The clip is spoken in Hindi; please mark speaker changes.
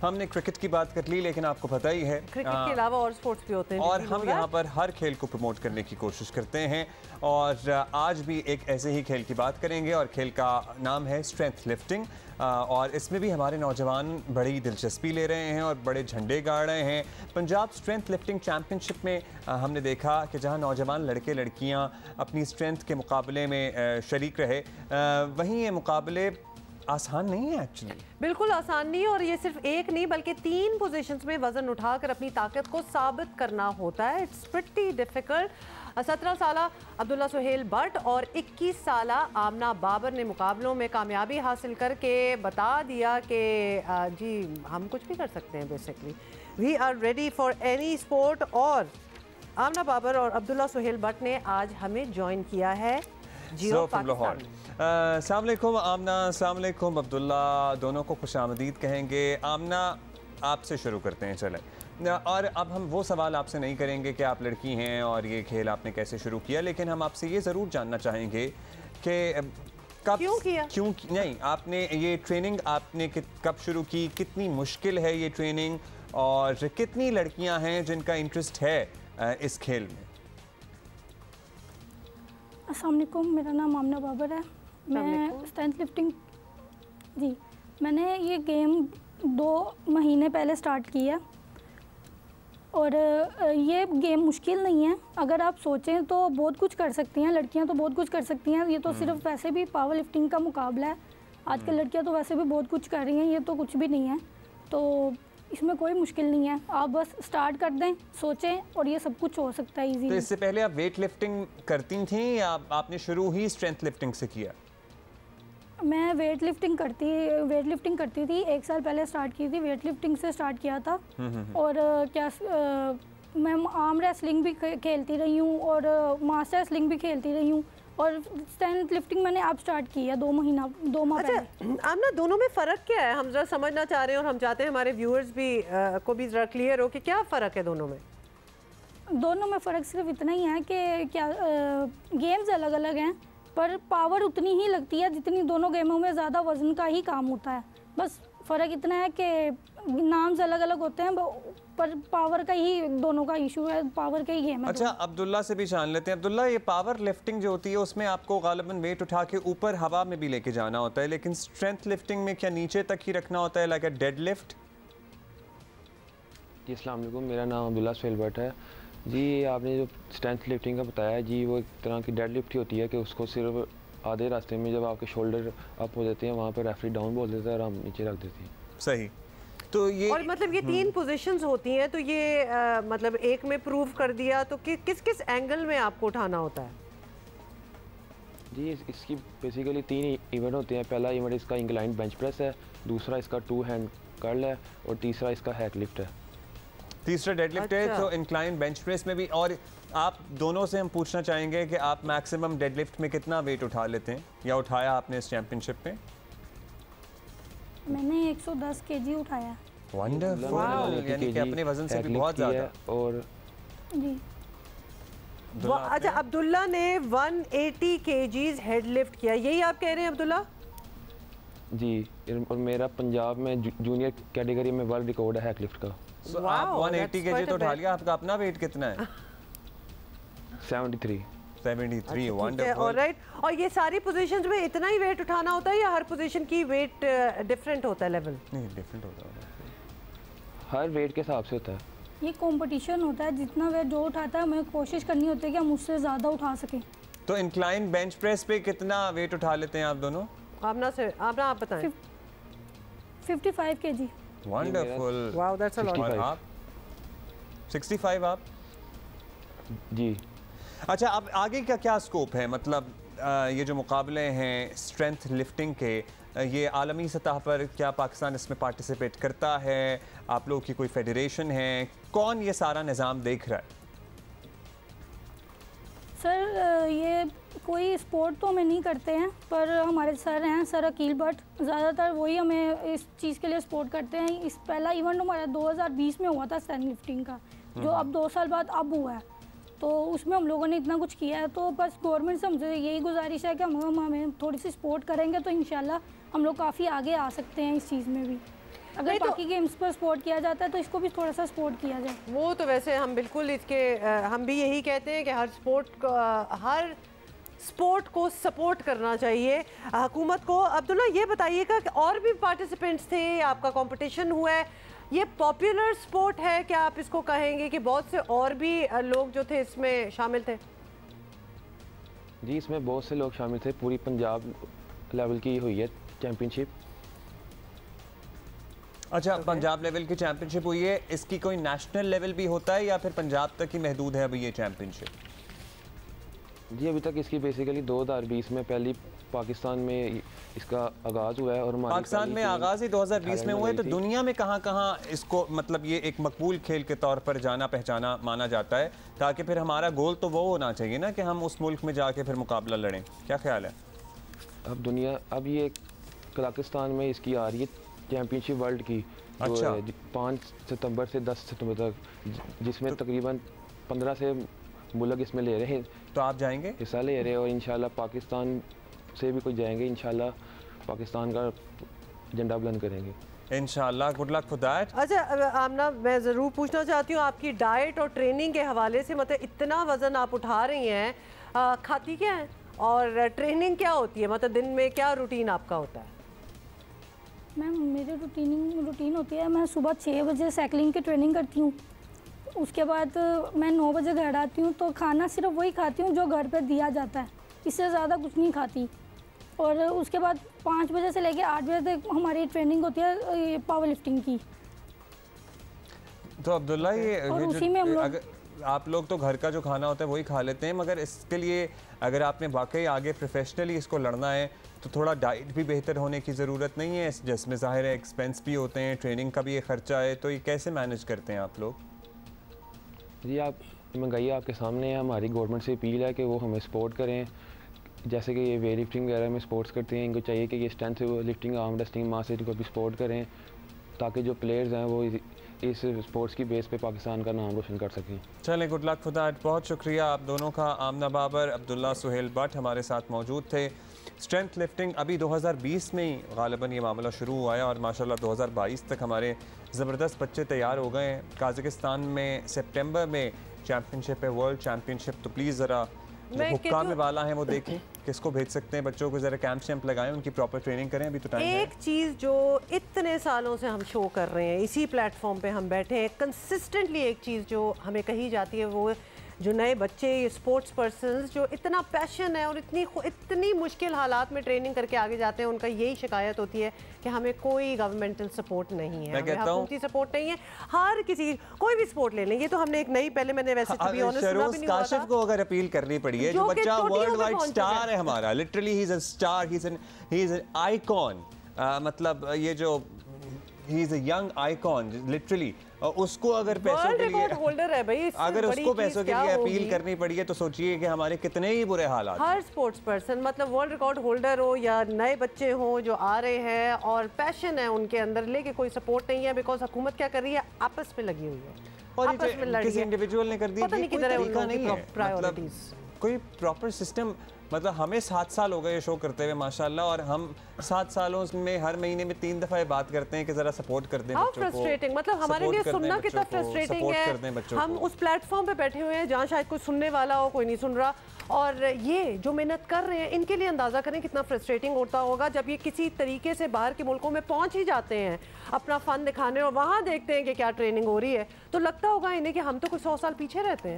Speaker 1: हमने क्रिकेट की बात कर ली, लेकिन आपको पता ही है
Speaker 2: क्रिकेट के अलावा और स्पोर्ट्स भी होते हैं
Speaker 1: और हम यहाँ पर हर खेल को प्रमोट करने की कोशिश करते हैं। और आज भी एक ऐसे ही खेल की बात करेंगे और खेल का नाम है स्ट्रेंथ लिफ्टिंग। और इसमें भी हमारे नौजवान बड़ी दिलचस्पी ले रहे हैं और बड़े झंडे गाड़ रहे हैं। पंजाब स्ट्रेंथ लिफ्टिंग चैम्पियनशिप में हमने देखा कि जहां नौजवान लड़के लड़कियां अपनी स्ट्रेंथ के मुकाबले में शरीक रहे, वहीं ये मुकाबले आसान नहीं है एक्चुअली।
Speaker 2: बिल्कुल आसान नहीं है, और ये सिर्फ एक नहीं बल्कि 3 पोजीशंस में वजन उठाकर अपनी ताकत को साबित करना होता है। It's pretty difficult. 17 साला अब्दुल्ला सुहेल भट्ट और 21 साला आमना बाबर ने मुकाबलों में कामयाबी हासिल करके बता दिया कि जी हम कुछ भी कर सकते हैं। Basically we are ready for any sport. और आमना बाबर और अब्दुल्ला सुहेल भट्ट ने आज हमें ज्वाइन किया है जियो पाकिस्तान।
Speaker 1: अस्सलाम वालेकुम आमना, अस्सलाम वालेकुम अब्दुल्ला, दोनों को खुशामदीद कहेंगे। आमना, आपसे शुरू करते हैं चलें। और अब हम वो सवाल आपसे नहीं करेंगे कि आप लड़की हैं और ये खेल आपने कैसे शुरू किया, लेकिन हम आपसे ये ज़रूर जानना चाहेंगे कि
Speaker 2: क्यों किया?
Speaker 1: नहीं, आपने ये ट्रेनिंग आपने कब शुरू की, कितनी मुश्किल है ये ट्रेनिंग, और कितनी लड़कियां हैं जिनका इंटरेस्ट है इस खेल में?
Speaker 3: अस्सलाम वालेकुम, मेरा नाम आमना बाबर है। मैं स्ट्रेंथ लिफ्टिंग मैंने ये गेम 2 महीने पहले स्टार्ट किया। और ये गेम मुश्किल नहीं है, अगर आप सोचें तो बहुत कुछ कर सकती हैं लड़कियां, तो बहुत कुछ कर सकती हैं। ये तो सिर्फ वैसे भी पावर लिफ्टिंग का मुकाबला है। आजकल लड़कियां तो वैसे भी बहुत कुछ कर रही हैं, ये तो कुछ भी नहीं है। तो इसमें कोई मुश्किल नहीं है, आप बस स्टार्ट कर दें, सोचें, और ये सब कुछ हो सकता है इजीली।
Speaker 1: तो इससे पहले आप वेट लिफ्टिंग करती थी या आपने शुरू ही स्ट्रेंथ लिफ्टिंग से किया?
Speaker 3: मैं वेट लिफ्टिंग करती थी। 1 साल पहले स्टार्ट की थी, वेट लिफ्टिंग से स्टार्ट किया था। और मैं आर्म रेसलिंग भी खेलती रही हूँ और मास्टर रेसलिंग भी खेलती रही हूँ। और स्ट्रेंथ लिफ्टिंग मैंने अब स्टार्ट की है 2 माह
Speaker 2: अच्छा,
Speaker 3: पहले।
Speaker 2: आमना, दोनों में फ़र्क क्या है? हम जरा समझना चाह रहे हैं और हम चाहते हैं हमारे व्यूअर्स भी को भी जरा क्लियर हो कि क्या फ़र्क है दोनों में।
Speaker 3: दोनों में फ़र्क सिर्फ इतना ही है कि गेम्स अलग अलग हैं, पर पावर उतनी ही लगती है जितनी दोनों गेमों में ज़्यादा वजन का ही काम होता है। बस फ़र्क इतना है कि नाम्स अलग अलग होते हैं, पर पावर का ही दोनों का इशू है, पावर का ही गेम है।
Speaker 1: अच्छा, अब्दुल्ला से भी जान लेते हैं। अब्दुल्ला, ये पावर लिफ्टिंग जो होती है उसमें आपको गालिबन वेट उठा के ऊपर हवा में भी लेके जाना होता है, लेकिन स्ट्रेंथ लिफ्टिंग में क्या नीचे तक ही रखना होता है, लाइक अ डेड लिफ्ट?
Speaker 4: जी अस्सलाम वालेकुम, मेरा नाम अब्दुल्ला सुहेल भट्ट है। जी आपने जो स्ट्रेंथ लिफ्टिंग का बताया जी, वो एक तरह की डेड लिफ्ट ही होती है कि उसको सिर्फ आधे रास्ते में जब आपके शोल्डर अप हो जाते हैं वहाँ पर रेफरी डाउन बोल देता है और हम नीचे रख देते हैं।
Speaker 1: सही। तो ये और
Speaker 2: मतलब ये 3 पोजीशंस होती हैं, तो ये मतलब एक में प्रूव कर दिया, तो किस किस एंगल में आपको उठाना होता है?
Speaker 4: जी इसकी बेसिकली 3 इवेंट होते हैं। पहला इवेंट इसका इंक्लाइंड बेंच प्रेस है, दूसरा इसका 2 हैंड कर्ल है, और तीसरा इसका हैक लिफ्ट है।
Speaker 1: तीसरा डेड लिफ्ट है। तो इंक्लाइन बेंच प्रेस में भी। और आप दोनों से हम पूछना चाहेंगे कि आप मैक्सिमम डेड लिफ्ट में कितना वेट उठा लेते हैं या उठाया आपने इस चैंपियनशिप में?
Speaker 3: मैंने 110 केजी उठाया।
Speaker 1: वंडरफुल, यानी कि अपने वजन से भी बहुत ज़्यादा।
Speaker 4: और
Speaker 3: जी
Speaker 2: अच्छा, अब्दुल्ला ने 180 केजीज हेड लिफ्ट किया, यही आप कह रहे हैं अब्दुल्ला?
Speaker 4: जी, और मेरा पंजाब में जूनियर कैटेगरी में वर्ल्ड रिकॉर्ड है हैक लिफ्ट का।
Speaker 1: आप 180 केजी तो उठा लिया। आपका अपना वेट कितना है?
Speaker 4: 73।
Speaker 1: वंडरफुल।
Speaker 2: ऑलराइट। और ये सारी पोजीशंस में इतना ही वेट उठाना होता है या हर पोजीशन की वेट डिफरेंट होता है? लेवल
Speaker 1: नहीं, डिफरेंट होता है,
Speaker 4: हर वेट के हिसाब से होता है।
Speaker 3: ये कंपटीशन होता है, जितना वेट जो उठाता है हमें कोशिश करनी होती है कि हम उससे ज़्यादा उठा सकें।
Speaker 1: तो इंक्लाइन बेंच प्रेस पे कितना वेट उठा लेते हैं आप दोनों?
Speaker 2: आमना आप बताएं।
Speaker 3: 55 KG.
Speaker 1: Wonderful,
Speaker 2: wow, that's a lot.
Speaker 1: आप 65 आप?
Speaker 4: जी।
Speaker 1: अच्छा, अब आगे का क्या स्कोप है? मतलब ये जो मुकाबले हैं स्ट्रेंथ लिफ्टिंग के, ये आलमी सतह पर क्या पाकिस्तान इसमें पार्टिसिपेट करता है? आप लोगों की कोई फेडरेशन है? कौन ये सारा निज़ाम देख रहा है?
Speaker 3: सर ये कोई स्पोर्ट तो हमें नहीं करते हैं, पर हमारे सर हैं, सर अकील भट्ट, ज़्यादातर वही हमें इस चीज़ के लिए सपोर्ट करते हैं। इस पहला इवेंट हमारा 2020 में हुआ था स्ट्रेंथ लिफ्टिंग का, जो अब 2 साल बाद अब हुआ है। तो उसमें हम लोगों ने इतना कुछ किया है, तो बस गवर्नमेंट से हमसे यही गुजारिश है कि हमें थोड़ी सी सपोर्ट करेंगे तो इंशाल्लाह हम लोग काफ़ी आगे आ सकते हैं इस चीज़ में भी। अगर बाकी गेम्स पर सपोर्ट किया जाता है तो इसको भी थोड़ा सा सपोर्ट किया जाए।
Speaker 2: वो तो वैसे हम बिल्कुल इसके हम भी यही कहते हैं कि हर स्पोर्ट को सपोर्ट करना चाहिए हुकूमत को। अब्दुल्ला ये बताइएगा कि और भी पार्टिसिपेंट्स थे, आपका कंपटीशन हुआ है, ये पॉपुलर स्पोर्ट है क्या आप इसको कहेंगे कि बहुत से और भी लोग जो थे इसमें शामिल थे?
Speaker 4: जी इसमें बहुत से लोग शामिल थे, पूरी पंजाब लेवल की हुई है चैम्पियनशिप।
Speaker 1: अच्छा, पंजाब लेवल की चैंपियनशिप हुई है, इसकी कोई नेशनल लेवल भी होता है या फिर पंजाब तक ही महदूद है अभी ये चैंपियनशिप?
Speaker 4: जी अभी तक इसकी बेसिकली 2020 में पहली पाकिस्तान में इसका आगाज़ हुआ है और
Speaker 1: पाकिस्तान में आगाज़ ही 2020 में हुआ है, तो दुनिया में कहाँ इसको मतलब ये एक मकबूल खेल के तौर पर जाना पहचाना माना जाता है, ताकि फिर हमारा गोल तो वो होना चाहिए ना कि हम उस मुल्क में जाके फिर मुकाबला लड़ें। क्या ख्याल है?
Speaker 4: अब ये कजाकिस्तान में इसकी आ रही है चैम्पियनशिप वर्ल्ड की,
Speaker 1: अच्छा।
Speaker 4: 5 सितंबर से 10 सितंबर तक, जिसमें तकरीबन 15 से मुल्क इसमें ले रहे हैं।
Speaker 1: तो आप जाएंगे?
Speaker 4: हिस्सा ले रहे हैं और इंशाल्लाह पाकिस्तान से भी कोई जाएंगे, इंशाल्लाह पाकिस्तान का झंडा बुलंद करेंगे
Speaker 1: इंशाल्लाह। Good luck for that.
Speaker 2: अच्छा आमना, मैं ज़रूर पूछना चाहती हूँ आपकी डाइट और ट्रेनिंग के हवाले से, मतलब इतना वज़न आप उठा रही हैं, खाती क्या है और ट्रेनिंग क्या होती है, मतलब दिन में क्या रूटीन आपका होता है?
Speaker 3: मैम मेरी रूटीन होती है, मैं सुबह 6 बजे साइकिलिंग की ट्रेनिंग करती हूँ, उसके बाद मैं 9 बजे घर आती हूँ, तो खाना सिर्फ वही खाती हूँ जो घर पे दिया जाता है, इससे ज़्यादा कुछ नहीं खाती। और उसके बाद 5 बजे से लेकर 8 बजे तक हमारी ट्रेनिंग होती है पावर लिफ्टिंग की।
Speaker 1: तो अब्दुल्ला ये
Speaker 3: उसी में हम लोग
Speaker 1: आप लोग तो घर का जो खाना होता है वही खा लेते हैं, मगर इसके लिए अगर आपने वाकई आगे प्रोफेशनली इसको लड़ना है तो थोड़ा डाइट भी बेहतर होने की ज़रूरत नहीं है, जिसमें ज़ाहिर है एक्सपेंस भी होते हैं, ट्रेनिंग का भी ये खर्चा है, तो ये कैसे मैनेज करते हैं आप लोग?
Speaker 4: जी आप महंगाई आपके सामने है, हमारी गवर्नमेंट से अपील है कि वो हमें सपोर्ट करें, जैसे कि ये वेट लिफ्टिंग वगैरह में सपोर्ट्स करते हैं, इनको चाहिए कि ये स्ट्रेंथ लिफ्टिंग, आर्म रेसलिंग, मास इनको भी सपोर्ट करें, ताकि जो प्लेयर्स हैं वो इस स्पोर्ट्स की बेस पे पाकिस्तान का नाम रोशन कर सकें।
Speaker 1: चलें, गुड लक फॉर दैट। बहुत शुक्रिया आप दोनों का। आमना बाबर, अब्दुल्ला सुहेल भट्ट हमारे साथ मौजूद थे। स्ट्रेंथ लिफ्टिंग अभी 2020 में ही गालिबन ये मामला शुरू हुआ है और माशाल्लाह 2022 तक हमारे ज़बरदस्त बच्चे तैयार हो गए हैं। काज़ाकिस्तान में सितंबर में चैम्पियनशिप है, वर्ल्ड चैम्पियनशिप, तो प्लीज़ ज़रा हुक्काम में वाला हैं वो देखें किसको भेज सकते हैं बच्चों को, ज़रा कैंप शैम्प लगाएं, उनकी प्रॉपर ट्रेनिंग करें। अभी तो टाइम है।
Speaker 2: एक चीज़ जो इतने सालों से हम शो कर रहे हैं, इसी प्लेटफॉर्म पे हम बैठे हैं, कंसिस्टेंटली एक चीज़ जो हमें कही जाती है, वो जो नए बच्चे, ये स्पोर्ट्स पर्सन्स जो इतना पैशन है और इतनी मुश्किल हालात में ट्रेनिंग करके आगे जाते हैं, उनका यही शिकायत होती है कि हमें कोई गवर्नमेंटल सपोर्ट नहीं है, हमें हुकूमती सपोर्ट नहीं है। हर किसी कोई भी सपोर्ट ले लें, ये तो हमने एक नई, पहले मैंने वैसे to be honest सुना भी नहीं हुआ था।
Speaker 1: काशिफ को अगर अपील करनी पड़ी है, जो बच्चा वर्ल्ड वाइड स्टार है हमारा, literally he is a star, he is an icon, मतलब ये जो he is a young icon literally, उसको अगर पैसों के लिए
Speaker 2: होल्डर है भाई,
Speaker 1: अगर उसको पैसों के लिए अपील करनी पड़ी है तो सोचिए कि हमारे कितने ही बुरे हालात।
Speaker 2: हर स्पोर्ट्स पर्सन, मतलब वर्ल्ड रिकॉर्ड होल्डर हो या नए बच्चे हो जो आ रहे हैं और पैशन है उनके अंदर, लेके कोई सपोर्ट नहीं है, बिकॉज हुकूमत क्या कर रही है, आपस में लगी हुई है,
Speaker 1: और
Speaker 2: आपस में लड़ी
Speaker 1: किसी
Speaker 2: है,
Speaker 1: इंडिविजुअल ने कर दी,
Speaker 2: पता नहीं किधर है उन लोगों की प्रायोरिटीज,
Speaker 1: कोई प्रॉपर सिस्टम। मतलब हमें 7 साल हो गए ये शो करते हुए माशाल्लाह, और हम 7 सालों में हर महीने में 3 दफ़ा ये बात करते हैं कि ज़रा सपोर्ट कर दें बच्चों को।
Speaker 2: फ्रस्ट्रेटिंग, मतलब हमारे लिए सुनना कितना फ्रस्ट्रेटिंग है। हम उस प्लेटफॉर्म पे बैठे हुए हैं जहाँ शायद कोई सुनने वाला हो, कोई नहीं सुन रहा, और ये जो मेहनत कर रहे हैं इनके लिए अंदाज़ा करें कितना फ्रस्ट्रेटिंग होता होगा जब ये किसी तरीके से बाहर के मुल्कों में पहुँच ही जाते हैं अपना फ़न दिखाने, और वहाँ देखते हैं कि क्या ट्रेनिंग हो रही है, तो लगता होगा इन्हें कि हम तो कोई 100 साल पीछे रहते हैं।